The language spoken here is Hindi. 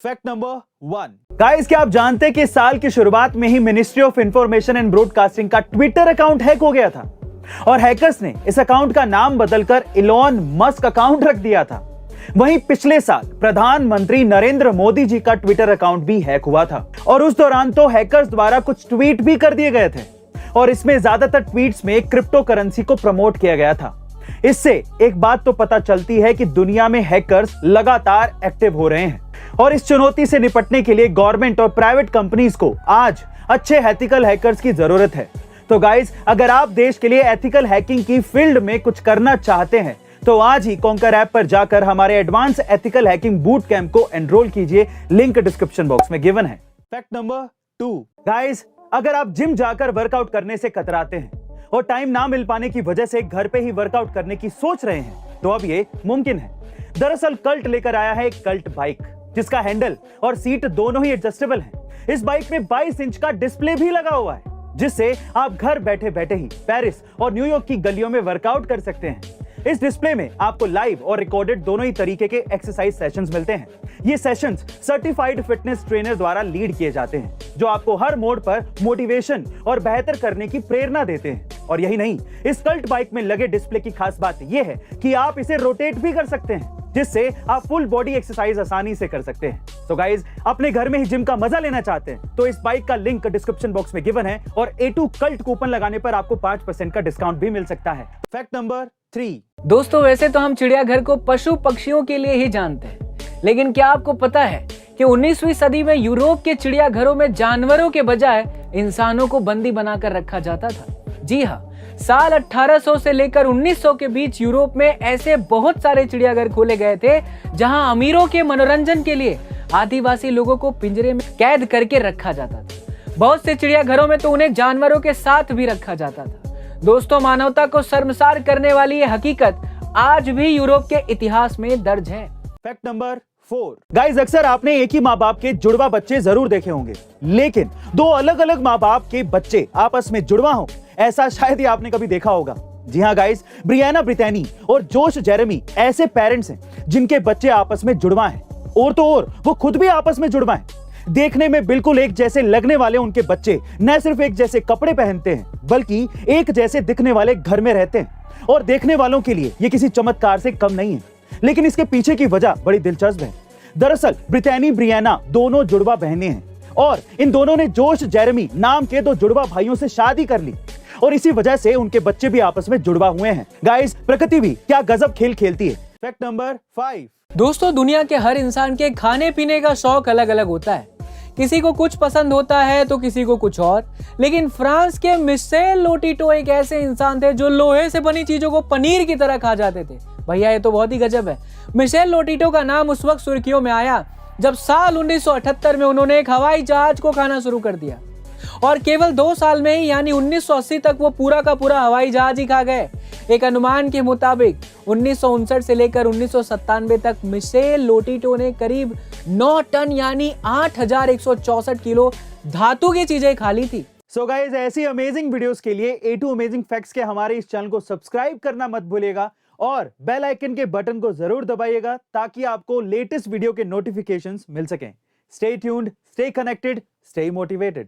Fact number 1। गाइस, क्या आप जानते हैं कि साल की शुरुआत में ही ministry of information and broadcasting का ट्विटर अकाउंट हैक हो गया था और हैकर्स ने इस अकाउंट का नाम बदलकर इलॉन मस्क अकाउंट रख दिया था। वहीं पिछले साल प्रधानमंत्री नरेंद्र मोदी जी का ट्विटर अकाउंट भी हैक हुआ था और उस दौरान तो हैकर्स द्वारा कुछ ट्वीट भी कर दिए गए थे और इसमें ज्यादातर ट्वीट्स में क्रिप्टो करेंसी को प्रमोट किया गया था। इससे एक बात तो पता चलती है कि दुनिया में हैकर्स लगातार एक्टिव हो रहे हैं और इस चुनौती से निपटने के लिए गवर्नमेंट और प्राइवेट कंपनीज को आज अच्छे एथिकल हैकर्स की जरूरत है। तो गाइस, अगर आप देश के लिए एथिकल हैकिंग की फील्ड में कुछ करना चाहते हैं तो आज ही कॉन्कर ऐप पर जाकर हमारे advance ethical hacking boot camp को एनरोल कीजिए। लिंक डिस्क्रिप्शन बॉक्स में गिवन है। Fact number 2। गाइस, अगर आप जिम जाकर वर्कआउट करने से कतराते हैं और टाइम ना मिल पाने की वजह से घर पे ही वर्कआउट करने की सोच रहे हैं तो अब ये मुमकिन है। दरअसल कल्ट लेकर आया है एक कल्ट बाइक जिसका हैंडल और सीट दोनों ही एडजस्टेबल हैं। इस बाइक में 22 इंच का डिस्प्ले भी लगा हुआ है जिससे आप घर बैठे बैठे ही पेरिस और न्यूयॉर्क की गलियों में वर्कआउट कर सकते हैं। इस डिस्प्ले में आपको लाइव और रिकॉर्डेड दोनों ही तरीके के एक्सरसाइज सेशंस मिलते हैं। ये सेशंस सर्टिफाइड फिटनेस ट्रेनर द्वारा लीड किए जाते हैं जो आपको हर मोड पर मोटिवेशन और बेहतर करने की प्रेरणा देते हैं। और यही नहीं, इस कल्ट बाइक में लगे डिस्प्ले की खास बात यह है कि आप इसे रोटेट भी कर सकते हैं जिससे आप फुल बॉडी एक्सरसाइज आसानी से कर सकते हैं। तो गाइज, अपने घर में ही जिम का मजा लेना चाहते हैं तो इस बाइक का लिंक डिस्क्रिप्शन बॉक्स में गिवन है और A2 कल्ट कूपन लगाने पर आपको 5% का डिस्काउंट भी मिल सकता है। Fact number 3। दोस्तों, वैसे तो हम चिड़ियाघर को पशु पक्षियों के लिए ही जानते हैं, लेकिन क्या आपको पता है कि 19वीं सदी में यूरोप के चिड़ियाघरों में जानवरों के बजाय इंसानों को बंदी बनाकर रखा जाता था। जी हाँ, साल 1800 से लेकर 1900 के बीच यूरोप में ऐसे बहुत सारे चिड़ियाघर खोले गए थे जहां अमीरों के मनोरंजन के लिए आदिवासी लोगों को पिंजरे में कैद करके रखा जाता था। बहुत से चिड़ियाघरों में तो उन्हें जानवरों के साथ भी रखा जाता था। दोस्तों, मानवता को शर्मसार करने वाली ये हकीकत आज भी यूरोप के इतिहास में दर्ज है। Fact number 4। गाइस, अक्सर आपने एक ही माँ बाप के जुड़वा बच्चे जरूर देखे होंगे, लेकिन दो अलग अलग माँ बाप के बच्चे आपस में जुड़वा हो ऐसा शायद ही आपने कभी देखा होगा। जी हाँ गाइस, ब्रियाना ब्रिटैनी और जोश जेरेमी ऐसे पेरेंट्स हैं जिनके बच्चे आपस में जुड़वा हैं और तो और वो खुद भी आपस में जुड़वा हैं। देखने में बिल्कुल एक जैसे लगने वाले उनके बच्चे न सिर्फ एक जैसे कपड़े पहनते हैं बल्कि एक जैसे दिखने वाले घर में रहते हैं और देखने वालों के लिए ये किसी चमत्कार से कम नहीं है। लेकिन इसके पीछे की वजह बड़ी दिलचस्प है। दरअसल ब्रिटैनी ब्रियाना दोनों जुड़वा बहनें हैं और इन दोनों ने जोश जेरेमी नाम के दो जुड़वा भाइयों से शादी कर ली और इसी वजह से उनके बच्चे भी आपस में जुड़वा हुए हैं। गाइस, प्रकृति भी क्या गजब खेल खेलती है। Fact number 5। दोस्तों, दुनिया के हर इंसान के खाने पीने का शौक अलग अलग होता है। किसी को कुछ पसंद होता है तो किसी को कुछ और। लेकिन फ्रांस के मिशेल लोटिटो एक ऐसे इंसान थे जो लोहे से बनी चीजों को पनीर की तरह खा जाते थे। भैया, ये तो बहुत ही गजब है। मिशेल लोटिटो का नाम उस वक्त सुर्खियों में आया जब साल 1978 में उन्होंने एक हवाई जहाज को खाना शुरू कर दिया और केवल 2 साल में ही यानी 1980 तक वो पूरा का पूरा हवाई जहाज ही खा गए। एक अनुमान के मुताबिक 1959 से लेकर 1997 तक मिशेल लोटिटो ने करीब 9 टन यानी 8164 किलो धातु की चीजें खा ली थी। सो गाइस, ऐसी अमेजिंग वीडियोस के लिए A2 अमेजिंग फैक्ट्स के हमारे इस चैनल को सब्सक्राइब करना मत भूलिएगा और बेल आइकन के बटन को जरूर दबाइएगा ताकि आपको लेटेस्ट वीडियो के नोटिफिकेशंस मिल सकें। Stay tuned, stay connected, stay motivated.